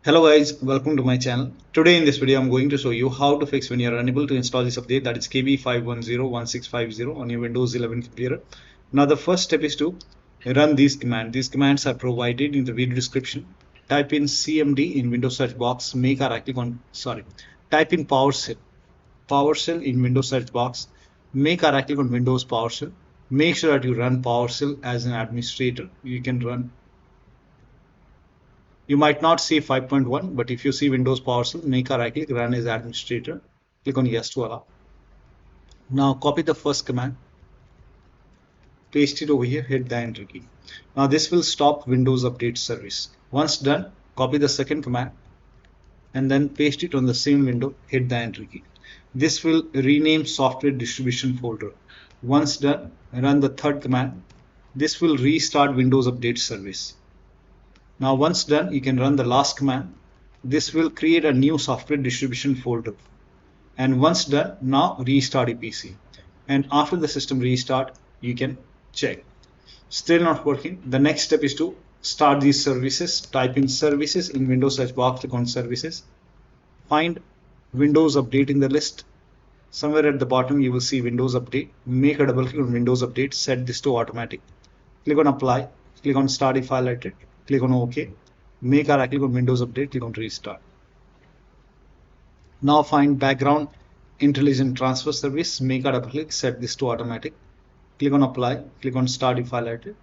Hello guys, welcome to my channel. Today in this video I'm going to show you how to fix when you're unable to install this update, that is KB5101650 on your Windows 11 computer. Now the first step is to run these commands. These commands are provided in the video description. Type in cmd in Windows search box, type in PowerShell in Windows search box, make a right click on Windows PowerShell. Make sure that you run PowerShell as an administrator. You might not see 5.1, but if you see Windows PowerShell, make a right click, run as administrator, click on yes to allow. Now copy the first command, paste it over here, hit the enter key. Now this will stop Windows Update service. Once done, copy the second command and then paste it on the same window, hit the enter key. This will rename software distribution folder. Once done, run the third command. This will restart Windows Update service. Now once done, you can run the last command. This will create a new software distribution folder. And once done, now restart your PC. And after the system restart, you can check. Still not working. The next step is to start these services. Type in services in Windows search box, click on services. Find Windows Update in the list. Somewhere at the bottom you will see Windows Update. Make a double click on Windows Update, set this to automatic. Click on apply, click on start if highlighted. Click on OK. Make a right click on Windows Update, click on restart. Now find background intelligent transfer service, make a double click, set this to automatic. Click on apply, click on start if highlighted.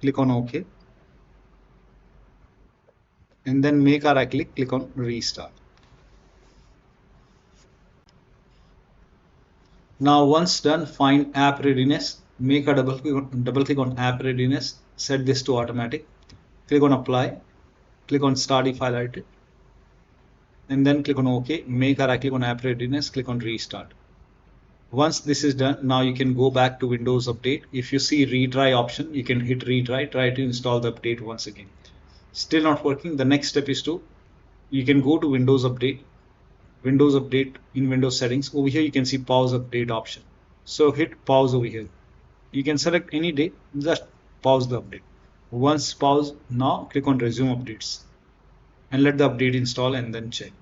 Click on OK. And then make a right click, click on restart. Now once done, find app readiness, make a double click on app readiness, set this to automatic, click on apply, click on start if highlighted, and then click on OK, make a right click on app readiness, click on restart. Once this is done, now you can go back to Windows Update. If you see retry option, you can hit retry, try to install the update once again. Still not working. The next step is you can go to Windows Update in Windows settings. Over here you can see pause update option. So hit pause over here. You can select any date, just pause the update. Once pause, now click on resume updates and let the update install and then check.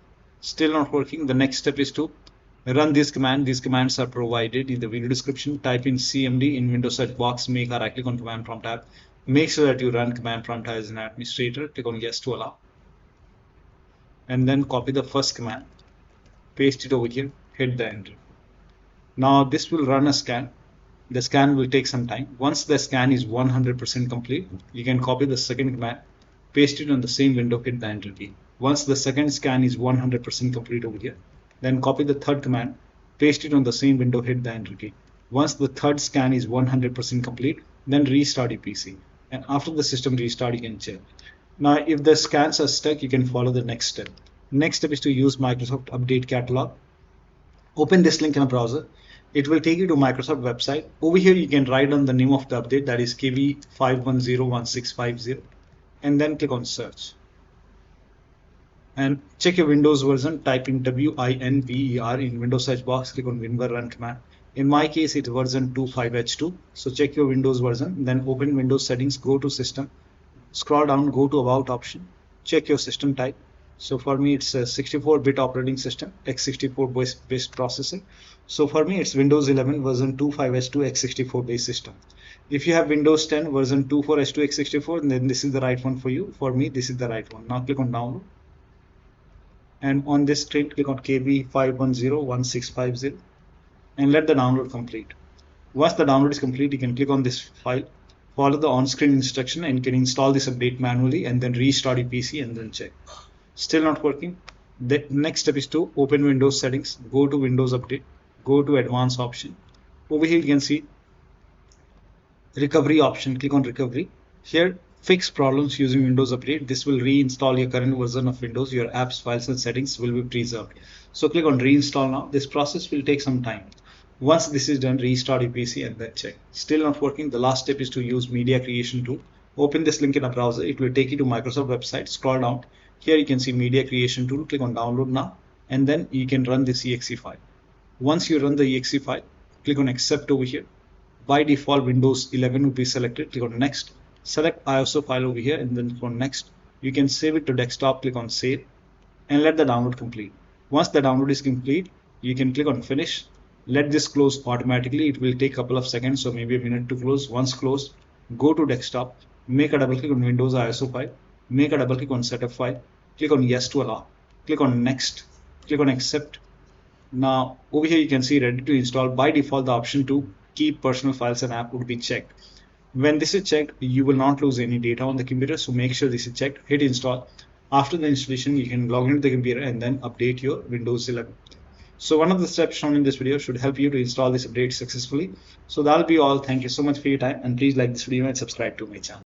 Still not working. The next step is to run this command. These commands are provided in the video description. Type in cmd in Windows search box, make a right click on command prompt tab. Make sure that you run command prompt as an administrator. Click on yes to allow. And then copy the first command, paste it over here, hit the enter. Now this will run a scan. The scan will take some time. Once the scan is 100% complete, you can copy the second command, paste it on the same window, hit the enter key. Once the second scan is 100% complete over here, then copy the third command, paste it on the same window, hit the enter key. Once the third scan is 100% complete, then restart your PC. And after the system restart, you can check. Now if the scans are stuck, you can follow the next step. Next step is to use Microsoft Update Catalog. Open this link in a browser. It will take you to Microsoft website. Over here you can write down the name of the update, that is KB5101650, and then click on search. And check your Windows version, type in WINVER in Windows search box, click on WinVer run command. In my case it's version 25H2. So check your Windows version, then open Windows settings, go to system, scroll down, go to about option, check your system type. So for me it's a 64-bit operating system, x64 based processor. So for me it's Windows 11 version 25H2 x64 based system. If you have Windows 10 version 24H2 x64, then this is the right one for you. For me this is the right one. Now click on download. And on this screen click on KB5101650 and let the download complete. Once the download is complete, you can click on this file, follow the on-screen instruction, and you can install this update manually and then restart your PC and then check. Still not working. The next step is to open Windows settings, go to Windows Update, go to advanced option. Over here you can see recovery option, click on recovery. Here fix problems using Windows Update. This will reinstall your current version of Windows. Your apps, files and settings will be preserved. So click on reinstall now. This process will take some time. Once this is done, restart your PC and then check. Still not working. The last step is to use media creation tool. Open this link in a browser. It will take you to Microsoft website. Scroll down. Here you can see media creation tool, click on download now, and then you can run this exe file. Once you run the exe file, click on accept over here. By default Windows 11 will be selected, click on next. Select ISO file over here and then click on next. you can save it to desktop, click on save, and let the download complete. Once the download is complete, you can click on finish. Let this close automatically. It will take a couple of seconds, so maybe a minute to close. Once closed, go to desktop, make a double click on Windows ISO file, make a double click on setup file, click on yes to allow, click on next, click on accept. Now over here you can see ready to install. By default, the option to keep personal files and app would be checked. When this is checked, you will not lose any data on the computer, so make sure this is checked. Hit install. After the installation, you can log into the computer and then update your Windows 11. So one of the steps shown in this video should help you to install this update successfully. So that'll be all. Thank you so much for your time, and please like this video and subscribe to my channel.